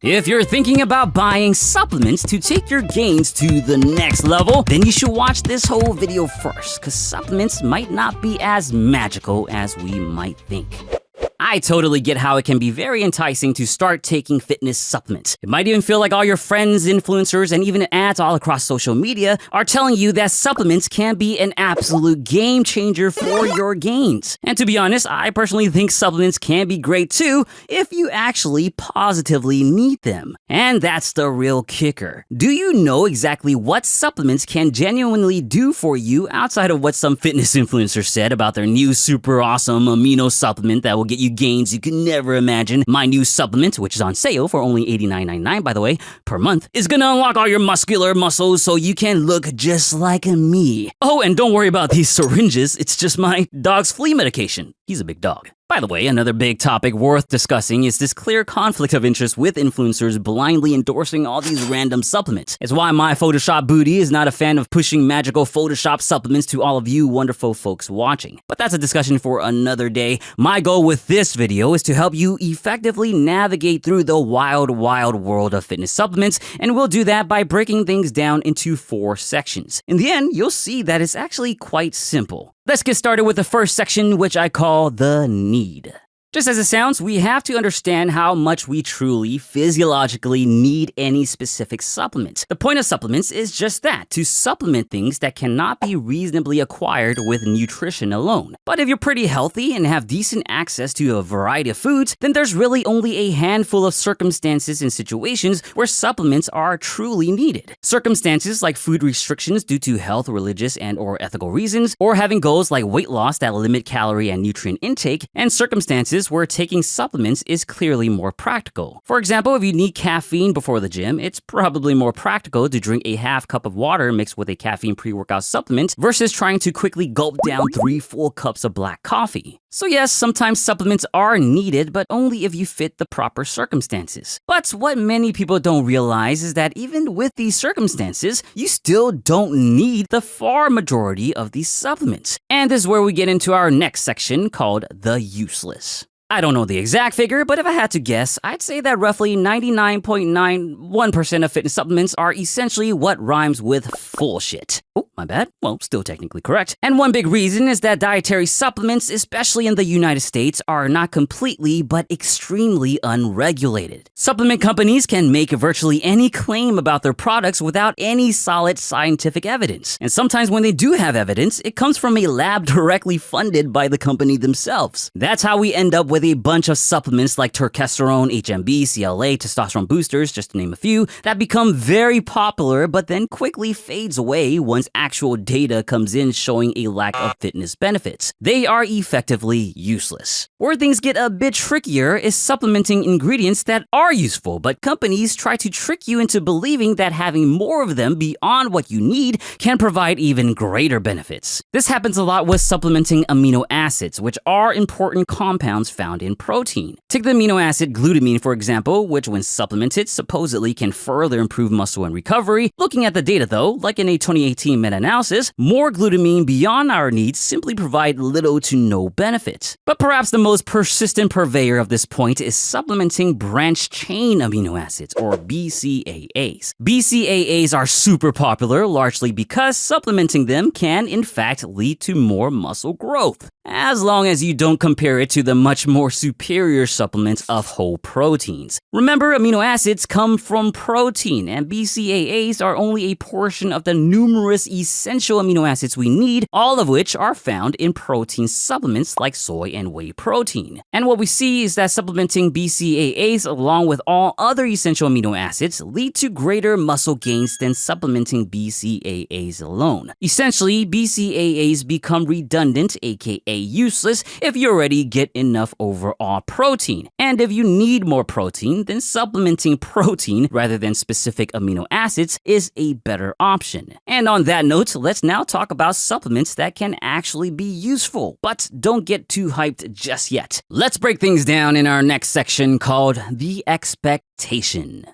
If you're thinking about buying supplements to take your gains to the next level, then you should watch this whole video first, because supplements might not be as magical as we might think. I totally get how it can be very enticing to start taking fitness supplements. It might even feel like all your friends, influencers, and even ads all across social media are telling you that supplements can be an absolute game changer for your gains. And to be honest, I personally think supplements can be great too if you actually positively need them. And that's the real kicker. Do you know exactly what supplements can genuinely do for you outside of what some fitness influencers said about their new super awesome amino supplement that will get you gains you can never imagine? My new supplement, which is on sale for only $89.99 by the way, per month, is gonna unlock all your muscular muscles so you can look just like me. Oh, and don't worry about these syringes, it's just my dog's flea medication. He's a big dog. By the way, another big topic worth discussing is this clear conflict of interest with influencers blindly endorsing all these random supplements. It's why my Photoshop booty is not a fan of pushing magical Photoshop supplements to all of you wonderful folks watching. But that's a discussion for another day. My goal with this video is to help you effectively navigate through the wild world of fitness supplements, and we'll do that by breaking things down into 4 sections. In the end, you'll see that it's actually quite simple. Let's get started with the first section, which I call the need. Just as it sounds, we have to understand how much we truly, physiologically need any specific supplement. The point of supplements is just that, to supplement things that cannot be reasonably acquired with nutrition alone. But if you're pretty healthy and have decent access to a variety of foods, then there's really only a handful of circumstances and situations where supplements are truly needed. Circumstances like food restrictions due to health, religious, and/or ethical reasons, or having goals like weight loss that limit calorie and nutrient intake, and circumstances where taking supplements is clearly more practical. For example, if you need caffeine before the gym, it's probably more practical to drink a half cup of water mixed with a caffeine pre-workout supplement versus trying to quickly gulp down 3 full cups of black coffee. So yes, sometimes supplements are needed, but only if you fit the proper circumstances. But what many people don't realize is that even with these circumstances, you still don't need the far majority of these supplements. And this is where we get into our next section called the useless. I don't know the exact figure, but if I had to guess, I'd say that roughly 99.91% of fitness supplements are essentially what rhymes with full shit. Oh, my bad. Well, still technically correct. And one big reason is that dietary supplements, especially in the United States, are not completely but extremely unregulated. Supplement companies can make virtually any claim about their products without any solid scientific evidence. And sometimes when they do have evidence, it comes from a lab directly funded by the company themselves. That's how we end up with a bunch of supplements like testosterone, HMB, CLA, testosterone boosters, just to name a few, that become very popular but then quickly fades away once actual data comes in showing a lack of fitness benefits. They are effectively useless. Where things get a bit trickier is supplementing ingredients that are useful, but companies try to trick you into believing that having more of them beyond what you need can provide even greater benefits. This happens a lot with supplementing amino acids, which are important compounds found in protein. Take the amino acid glutamine, for example, which when supplemented supposedly can further improve muscle and recovery. Looking at the data though, like in a 2018 meta-analysis, more glutamine beyond our needs simply provide little to no benefit. But perhaps the most persistent purveyor of this point is supplementing branched-chain amino acids, or BCAAs. BCAAs are super popular, largely because supplementing them can, in fact, lead to more muscle growth, as long as you don't compare it to the much more superior supplements of whole proteins. Remember, amino acids come from protein, and BCAAs are only a portion of the numerous essential amino acids we need, all of which are found in protein supplements like soy and whey protein. And what we see is that supplementing BCAAs along with all other essential amino acids lead to greater muscle gains than supplementing BCAAs alone. Essentially, BCAAs become redundant, aka useless, if you already get enough overall protein. And if you need more protein, then supplementing protein rather than specific amino acids is a better option. And on that note, let's now talk about supplements that can actually be useful. But don't get too hyped just yet. Let's break things down in our next section called the expectation.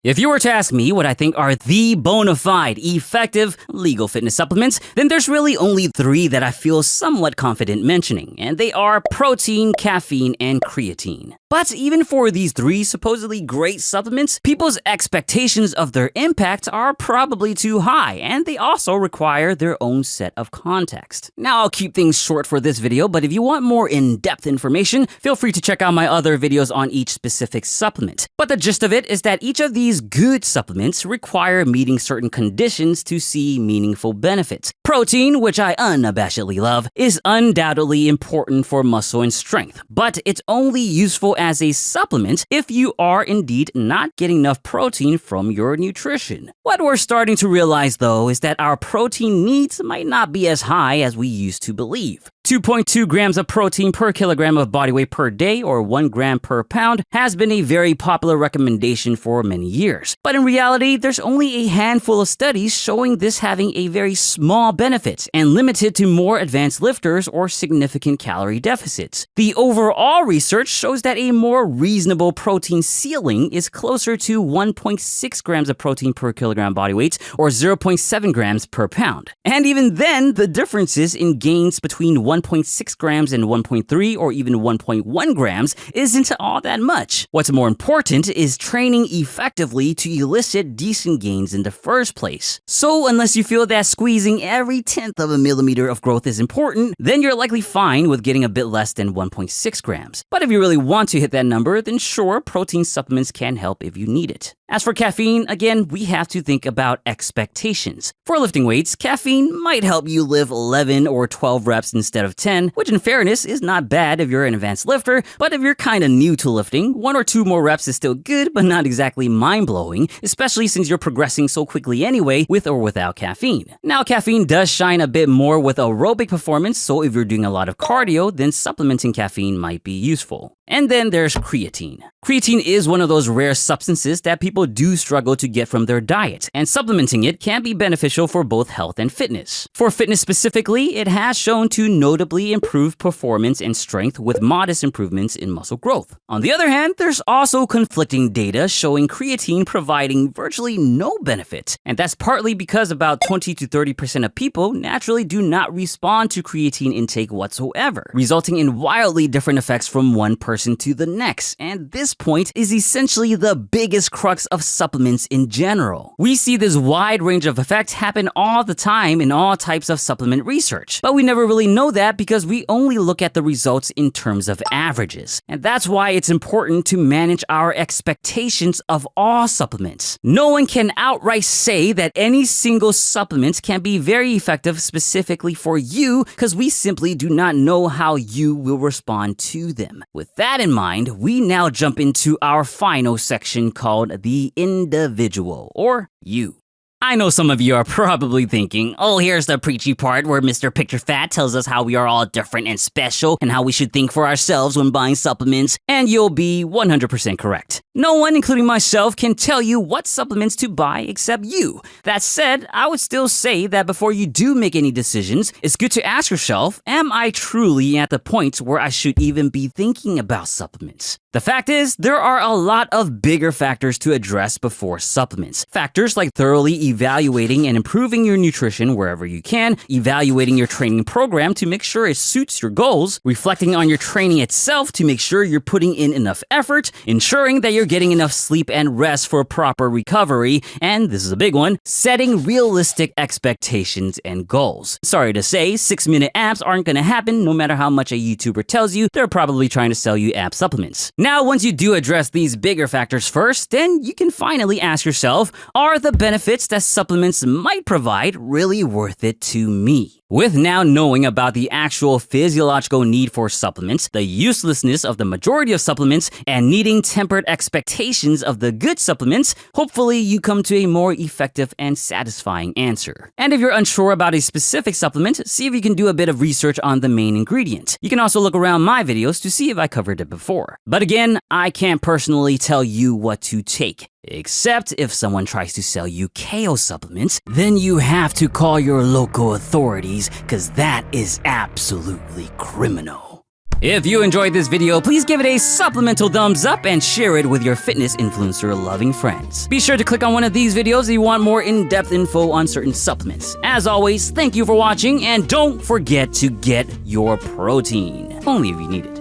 If you were to ask me what I think are the bona fide, effective, legal fitness supplements, then there's really only 3 that I feel somewhat confident mentioning, and they are protein, caffeine, and creatine. But even for these 3 supposedly great supplements, people's expectations of their impact are probably too high, and they also require their own set of context. Now, I'll keep things short for this video, but if you want more in-depth information, feel free to check out my other videos on each specific supplement. But the gist of it is that each of these good supplements require meeting certain conditions to see meaningful benefits. Protein, which I unabashedly love, is undoubtedly important for muscle and strength, but it's only useful as a supplement if you are indeed not getting enough protein from your nutrition. What we're starting to realize, though, is that our protein needs might not be as high as we used to believe. 2.2 grams of protein per kilogram of body weight per day, or 1 gram per pound, has been a very popular recommendation for many years. But in reality, there's only a handful of studies showing this having a very small benefit and limited to more advanced lifters or significant calorie deficits. The overall research shows that a more reasonable protein ceiling is closer to 1.6 grams of protein per kilogram body weight, or 0.7 grams per pound. And even then, the differences in gains between 1.6 grams and 1.3 or even 1.1 grams isn't all that much. What's more important is training effectively to elicit decent gains in the first place. So unless you feel that squeezing every 1/10 of a millimeter of growth is important, then you're likely fine with getting a bit less than 1.6 grams. But if you really want to hit that number, then sure, protein supplements can help if you need it. As for caffeine, again, we have to think about expectations. For lifting weights, caffeine might help you lift 11 or 12 reps instead of 10, which in fairness is not bad if you're an advanced lifter, but if you're kinda new to lifting, 1 or 2 more reps is still good, but not exactly mind-blowing, especially since you're progressing so quickly anyway, with or without caffeine. Now, caffeine does shine a bit more with aerobic performance, so if you're doing a lot of cardio, then supplementing caffeine might be useful. And then there's creatine. Creatine is one of those rare substances that people do struggle to get from their diet, and supplementing it can be beneficial for both health and fitness. For fitness specifically, it has shown to notably improve performance and strength with modest improvements in muscle growth. On the other hand, there's also conflicting data showing creatine providing virtually no benefit, and that's partly because about 20 to 30% of people naturally do not respond to creatine intake whatsoever, resulting in wildly different effects from one person to the next, and this point is essentially the biggest crux of supplements in general. We see this wide range of effects happen all the time in all types of supplement research, but we never really know that because we only look at the results in terms of averages. And that's why it's important to manage our expectations of all supplements. No one can outright say that any single supplement can be very effective specifically for you because we simply do not know how you will respond to them. With that in mind, we now jump into our final section called the individual, or you. I know some of you are probably thinking, oh, here's the preachy part where Mr. Picturefit tells us how we are all different and special and how we should think for ourselves when buying supplements, and you'll be 100% correct. No one, including myself, can tell you what supplements to buy except you. That said, I would still say that before you do make any decisions, it's good to ask yourself, am I truly at the point where I should even be thinking about supplements? The fact is, there are a lot of bigger factors to address before supplements. Factors like thoroughly evaluating and improving your nutrition wherever you can, evaluating your training program to make sure it suits your goals, reflecting on your training itself to make sure you're putting in enough effort, ensuring that you're getting enough sleep and rest for proper recovery, and this is a big one, setting realistic expectations and goals. Sorry to say, 6-minute abs aren't gonna happen no matter how much a YouTuber tells you. They're probably trying to sell you ab supplements. Now, once you do address these bigger factors first, then you can finally ask yourself, are the benefits that supplements might provide really worth it to me? With now knowing about the actual physiological need for supplements, the uselessness of the majority of supplements, and needing tempered expectations of the good supplements, hopefully you come to a more effective and satisfying answer. And if you're unsure about a specific supplement, see if you can do a bit of research on the main ingredient. You can also look around my videos to see if I covered it before. But again, I can't personally tell you what to take. Except if someone tries to sell you KO supplements, then you have to call your local authorities, because that is absolutely criminal. If you enjoyed this video, please give it a supplemental thumbs up and share it with your fitness influencer-loving friends. Be sure to click on one of these videos if you want more in-depth info on certain supplements. As always, thank you for watching, and don't forget to get your protein. Only if you need it.